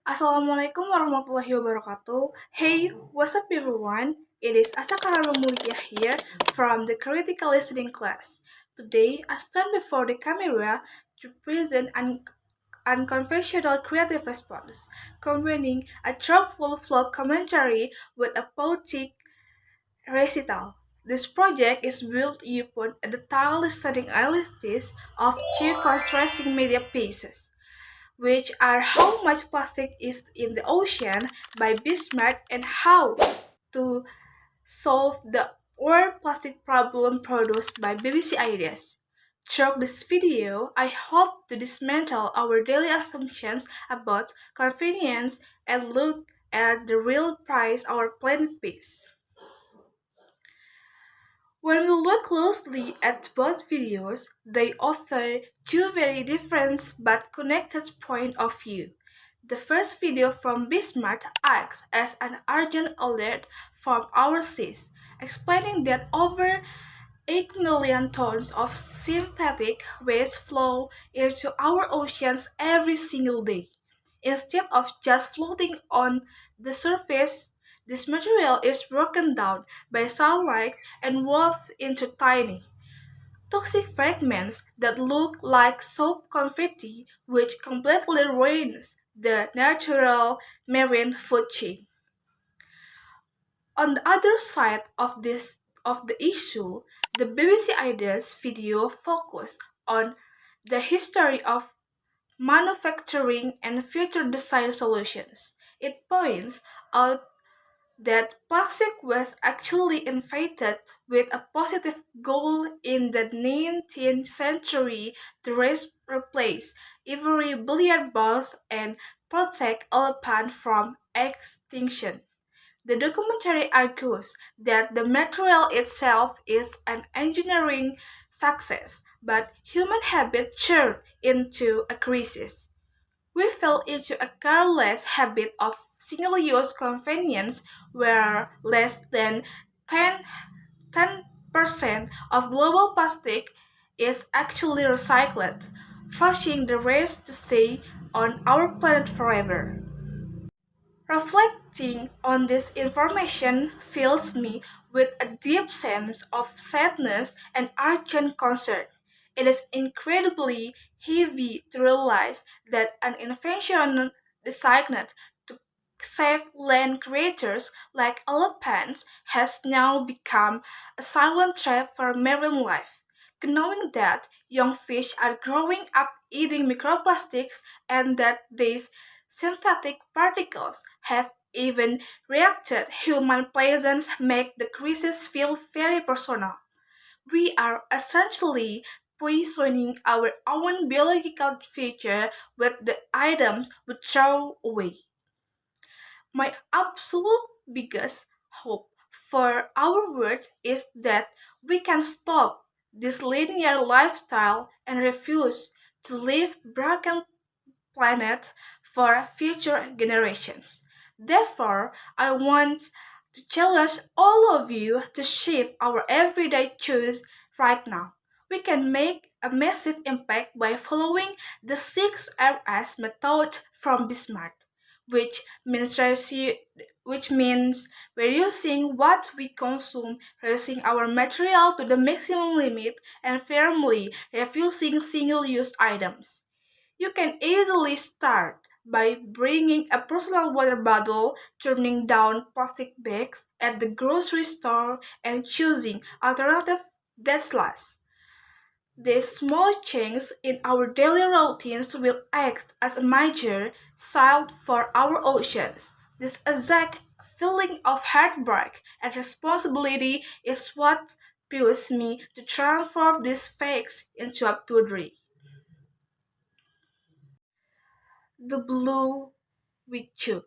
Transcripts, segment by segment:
Assalamualaikum warahmatullahi wabarakatuh. Hey, what's up everyone? It is Assa Mulya here from the critical listening class. Today, I stand before the camera to present an unconventional creative response, combining a thoughtful flow commentary with a poetic recital. This project is built upon a detailed studying analysis of two contrasting media pieces, which are how much plastic is in the ocean by Bismarck and how to solve the world plastic problem produced by BBC Ideas. Through this video, I hope to dismantle our daily assumptions about convenience and look at the real price our planet pays. When we look closely at both videos, they offer two very different but connected points of view. The first video from Bismarck acts as an urgent alert from our seas, explaining that over 8 million tons of synthetic waste flow into our oceans every single day. Instead of just floating on the surface, this material is broken down by sunlight and woven into tiny, toxic fragments that look like soap confetti, which completely ruins the natural marine food chain. On the other side of the issue, the BBC Ideas video focused on the history of manufacturing and future design solutions. It points out that plastic was actually invented with a positive goal in the 19th century to replace ivory billiard balls and protect elephants from extinction. The documentary argues that the material itself is an engineering success, but human habit turned into a crisis. We fell into a careless habit of single-use convenience where less than 10% of global plastic is actually recycled, forcing the rest to stay on our planet forever. Reflecting on this information fills me with a deep sense of sadness and urgent concern. It is incredibly heavy to realize that an invention designed to save land creatures like elephants has now become a silent threat for marine life. Knowing that young fish are growing up eating microplastics and that these synthetic particles have even reacted human presence make the crisis feel very personal. We are essentially poisoning our own biological future with the items we throw away. My absolute biggest hope for our world is that we can stop this linear lifestyle and refuse to leave broken planet for future generations. Therefore, I want to challenge all of you to shift our everyday choice right now. We can make a massive impact by following the 6 RS method from Bismarck, which means which means reducing what we consume, reducing our material to the maximum limit, and firmly refusing single-use items. You can easily start by bringing a personal water bottle, turning down plastic bags at the grocery store, and choosing alternative that last. These small changes in our daily routines will act as a major shield for our oceans. This exact feeling of heartbreak and responsibility is what pushes me to transform these facts into a poetry. The blue we choose.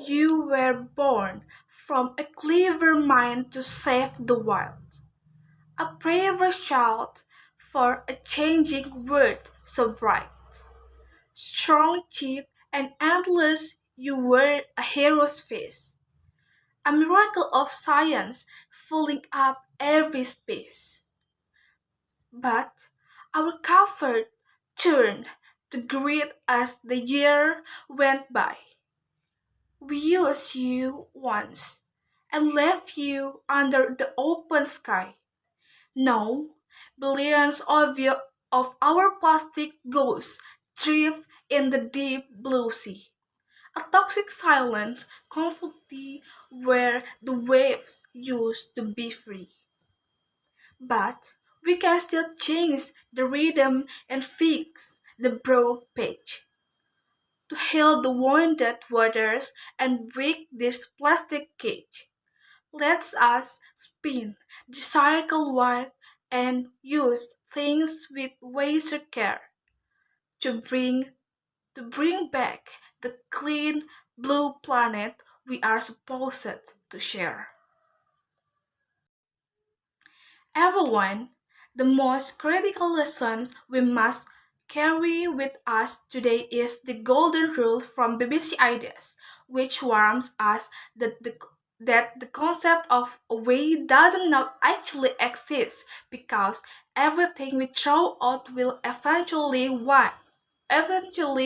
You were born from a clever mind to save the world, a brave child for a changing world so bright. Strong, cheap, and endless, you were a hero's face, a miracle of science filling up every space. But our comfort turned to greet as the year went by. We used you once and left you under the open sky. Now, billions of our plastic ghosts drift in the deep blue sea. A toxic silent conflict where the waves used to be free. But we can still change the rhythm and fix the broke page. To heal the wounded waters and break this plastic cage. Let us spin the circle wide and use things with wiser care to bring back the clean blue planet we are supposed to share. Everyone, the most critical lessons we must carry with us today is the golden rule from BBC Ideas, which warns us that the concept of a way does not actually exist because everything we throw out will eventually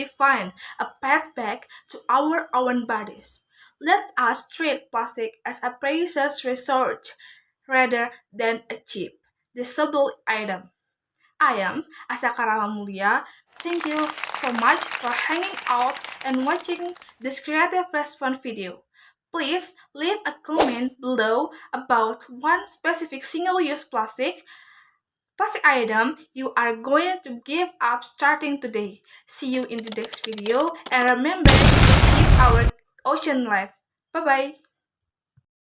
find a path back to our own bodies. Let us treat plastic as a precious resource rather than a cheap, disposable item. I am Assa Mulya. Thank you so much for hanging out and watching this creative response video. Please leave a comment below about one specific single-use plastic item you are going to give up starting today. See you in the next video and remember to keep our ocean alive. Bye bye.